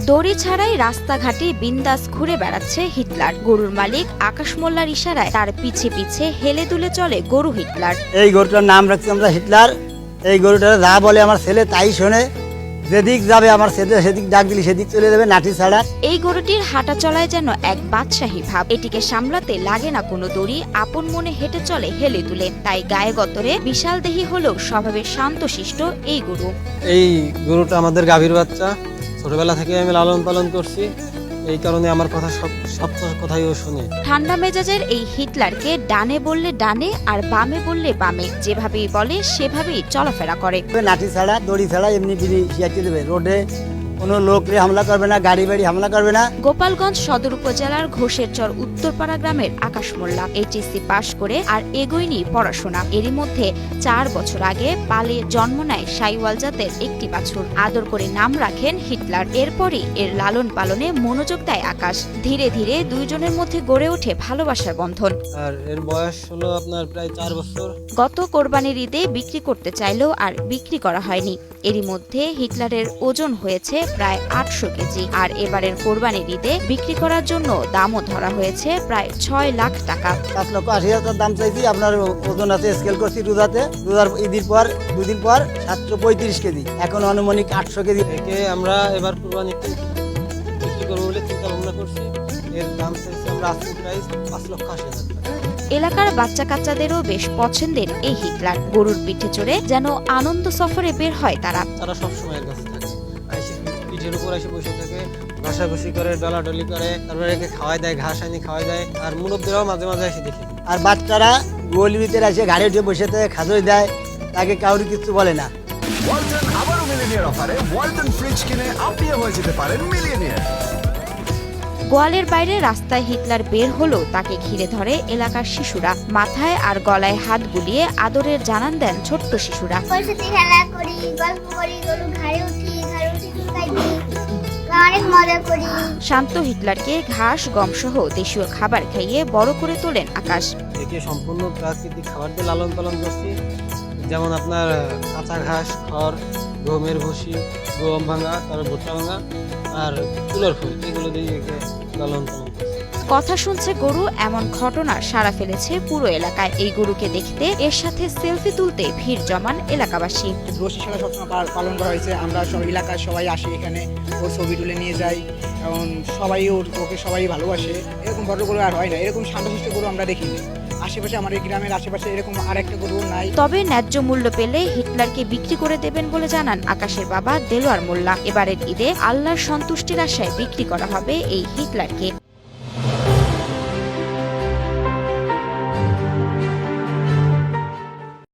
দড়ি ছাড়াই রাস্তাঘাটে বিন্দাস ঘুরে বেড়াচ্ছে হিটলার। গরুর মালিক আকাশ মোল্লার ইশারায় তার পিছে পিছে হেলে দুলে চলে গরু হিটলার। এই গরুটার নাম রাখছি আমরা হিটলার। এই গরুটা যা বলে আমার ছেলে তাই শোনে, যেদিক যাবে আমার ছেলে সেদিক ডাক দিলে সেদিক চলে যাবে নাঠি ছাড়া। এই গরুটির হাঁটা চলায় যেন এক বাদশাহী ভাব। এটিকে সামলাতে লাগে না কোনো দড়ি, আপন মনে হেঁটে চলে হেলে দুলে। তাই গায়ে গতরে বিশাল দেহি হলেও স্বভাবে শান্তশিষ্ট এই গরু। এই গরুটা আমাদের গাভীর বাচ্চা, ছোটবেলা থেকে আমি লালন পালন করছি, এই কারণে আমার কথা সব কথাই ও শুনে। ঠান্ডা মেজাজের এই হিটলারকে ডানে বললে ডানে আর বামে বললে বামে, যেভাবেই বলে সেভাবেই চলাফেরা করে। নাঠি ছাড়া দড়ি ছাড়া এমনি বিড়ি শিয়াতে দেবে। রোডে কোনো লোক হামলা করবে না, গাড়ি বাড়ি হামলা করবে না। গোপালগঞ্জ সদর উপজেলার ঘোষেরচর উত্তরপাড়া গ্রামের আকাশ মোল্লা এইচএসসি পাশ করে আর এগোয়নি পড়াশোনা। এরই মধ্যে 4 বছর আগে পালে জন্ম নেয় সাইওয়াল জাতের একটি বাছুর। আদর করে নাম রাখেন হিটলার। এরপরই এর লালন পালনে মনোযোগ দেয় আকাশ। ধীরে ধীরে দুইজনের মধ্যে গড়ে ওঠে ভালোবাসার বন্ধন। আর এর বয়স হলো আপনার প্রায় 4 বছর। গত কোরবানির ঈদে বিক্রি করতে চাইলেও আর বিক্রি করা হয়নি। এরই মধ্যে হিটলারের ওজন হয়েছে প্রায় 800 কেজি। আর এবারের কোরবানির ঈদে বিক্রি করার জন্য দামও ধরা হয়েছে প্রায় 6 লাখ টাকা। 5,80,000 দাম চাইছি। আপনার ওজন আছে, স্কেল করছি রোজাতে, রোজার ঈদের পর 2 দিন পর 735 কেজি, এখন আনুমানিক 800 কেজি। একে আমরা এবার কোরবানিতে বিক্রি করবো বলে চিন্তা ভাবনা করছি। এর দাম চাইছি আমরা আজকে প্রাইস 5,80,000 টাকা। এলাকার বাচ্চা কাচ্চাদেরও বেশ পছন্দের এই হিটলার। গরুর পিঠে চড়ে যেন আনন্দ সফরে বের হয় তারা। তারা সবসময় এর কাছে থাকে, পিঠের উপর এসে বসে থাকে, ঘষাঘষি করে, ডলাডলি করে, তারপরে একে খাওয়াই দেয়, ঘাস আনি খাওয়াই দেয়। আর মুরব্বীরাও মাঝে মাঝে এসে দেখে। আর বাচ্চারা গোল ভিতরে এসে ঘাড়ে উঠে বসে থাকে, খাদই দেয়, তাকে কাউরি কিছু বলে না। ওয়ালটন আবারও মিলিয়নিয়ার অফারে ওয়ালটন ফ্রিজ কিনে আপনিও হয়ে যেতে পারেন মিলিয়নিয়ার। গোয়ালের বাইরে রাস্তায় হিটলার বের হলেও তাকে ঘিরে ধরে এলাকার শিশুরা। মাথায় আর গলায় হাত বুলিয়ে আদরের জানান দেন ছোট্ট শিশুরা। খেলা করি, গল্প করি, গরু ঘাড়ে উঠি, ঘাড়ে উঠি চুলকাই দিই, অনেক মজা করি। শান্ত হিটলারকে ঘাস গম সহ দেশীয় খাবার খাইয়ে বড় করে তোলেন আকাশ। একে সম্পূর্ণ প্রাকৃতিক খাবার দিয়ে লালন পালন করছি, যেমন আপনার কাঁচা ঘাস, খড়, গমের ভুসি, গম ভাঙা, তারপর ভুট্টা ভাঙা আর তুলোর ফুল, এগুলো দিয়ে একে লালন পালন করছি। কথা শুনছে গরু, এমন ঘটনা সাড়া ফেলেছে পুরো এলাকায়। এই গরুকে দেখতে, এর সাথে সেলফি তুলতে ভিড় জমান এলাকাবাসী। রশি খেলা সবসময় পালন করা হয়েছে। আমরা সব এলাকার সবাই আসি এখানে, ওর ছবি তুলে নিয়ে যাই, এবং সবাই ওকে সবাই ভালোবাসে। এরকম বড় গরু আর হয় না, এরকম শান্তশিষ্ট গরু আমরা দেখিনি। আশেপাশে আমার এই গ্রামের আশেপাশে এরকম আর একটা গরু নাই। তবে ন্যায্য মূল্য পেলে হিটলারকে বিক্রি করে দেবেন বলে জানান আকাশের বাবা দেলোয়ার মোল্লা। এবারের ঈদে আল্লাহর সন্তুষ্টির আশায় বিক্রি করা হবে এই হিটলারকে।